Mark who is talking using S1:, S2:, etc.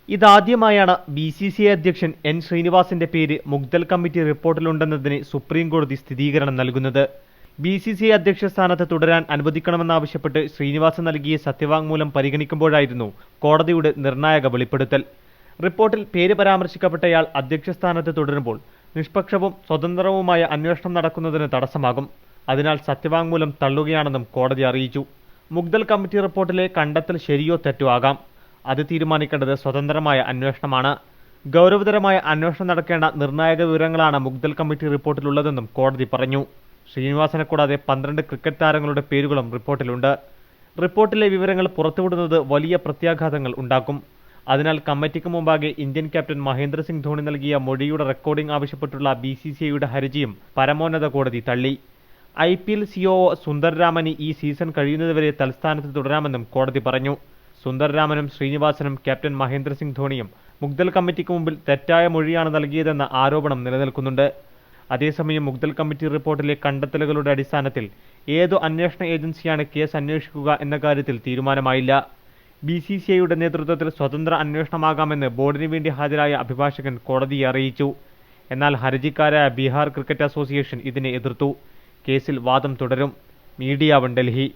S1: ഇതാദ്യമായാണ് BCCI അധ്യക്ഷൻ N. ശ്രീനിവാസന്റെ പേര് മുഗ്ദൽ കമ്മിറ്റി റിപ്പോർട്ടിലുണ്ടെന്നതിന് സുപ്രീം കോടതി സ്ഥിരീകരണം നൽകുന്നത്. BCCI അധ്യക്ഷ സ്ഥാനത്ത് തുടരാൻ അനുവദിക്കണമെന്നാവശ്യപ്പെട്ട് ശ്രീനിവാസൻ നൽകിയ സത്യവാങ്മൂലം പരിഗണിക്കുമ്പോഴായിരുന്നു കോടതിയുടെ നിർണായക വെളിപ്പെടുത്തൽ. റിപ്പോർട്ടിൽ പേര് പരാമർശിക്കപ്പെട്ടയാൾ അധ്യക്ഷ സ്ഥാനത്ത് തുടരുമ്പോൾ നിഷ്പക്ഷവും സ്വതന്ത്രവുമായ അന്വേഷണം നടക്കുന്നതിന് തടസ്സമാകും. അതിനാൽ സത്യവാങ്മൂലം തള്ളുകയാണെന്നും കോടതി അറിയിച്ചു. മുഗ്ദൽ കമ്മിറ്റി റിപ്പോർട്ടിലെ കണ്ടെത്തൽ ശരിയോ തെറ്റോ ആകാം. അത് തീരുമാനിക്കേണ്ടത് സ്വതന്ത്രമായ അന്വേഷണമാണ്. ഗൗരവതരമായ അന്വേഷണം നടക്കേണ്ട നിർണായക വിവരങ്ങളാണ് മുഗ്ദൽ കമ്മിറ്റി റിപ്പോർട്ടിലുള്ളതെന്നും കോടതി പറഞ്ഞു. ശ്രീനിവാസനെ കൂടാതെ 12 ക്രിക്കറ്റ് താരങ്ങളുടെ പേരുകളും റിപ്പോർട്ടിലുണ്ട്. റിപ്പോർട്ടിലെ വിവരങ്ങൾ പുറത്തുവിടുന്നത് വലിയ പ്രത്യാഘാതങ്ങൾ ഉണ്ടാക്കും. അതിനാൽ കമ്മിറ്റിക്ക് മുമ്പാകെ ഇന്ത്യൻ ക്യാപ്റ്റൻ മഹേന്ദ്ര സിംഗ് ധോണി നൽകിയ മൊഴിയുടെ റെക്കോർഡിംഗ് ആവശ്യപ്പെട്ടുള്ള BCCIയുടെ ഹർജിയും പരമോന്നത കോടതി തള്ളി. IPL COO സുന്ദർ രാമന് ഈ സീസൺ കഴിയുന്നതുവരെ തൽസ്ഥാനത്ത് തുടരാമെന്നും കോടതി പറഞ്ഞു. സുന്ദർ രാമനും ശ്രീനിവാസനും ക്യാപ്റ്റൻ മഹേന്ദ്ര സിംഗ് ധോണിയും മുഗ്ദൽ കമ്മിറ്റിക്ക് മുമ്പിൽ തെറ്റായ മൊഴിയാണ് നൽകിയതെന്ന ആരോപണം നിലനിൽക്കുന്നുണ്ട്. അതേസമയം മുഗ്ദൽ കമ്മിറ്റി റിപ്പോർട്ടിലെ കണ്ടെത്തലുകളുടെ അടിസ്ഥാനത്തിൽ ഏതു അന്വേഷണ ഏജൻസിയാണ് കേസ് അന്വേഷിക്കുക എന്ന കാര്യത്തിൽ തീരുമാനമായില്ല. BCCIയുടെ നേതൃത്വത്തിൽ സ്വതന്ത്ര അന്വേഷണമാകാമെന്ന് ബോർഡിന് വേണ്ടി ഹാജരായ അഭിഭാഷകൻ കോടതിയെ അറിയിച്ചു. എന്നാൽ ഹർജിക്കാരായ ബീഹാർ ക്രിക്കറ്റ് അസോസിയേഷൻ ഇതിനെ എതിർത്തു. കേസിൽ വാദം തുടരും. മീഡിയ 1 ഡൽഹി.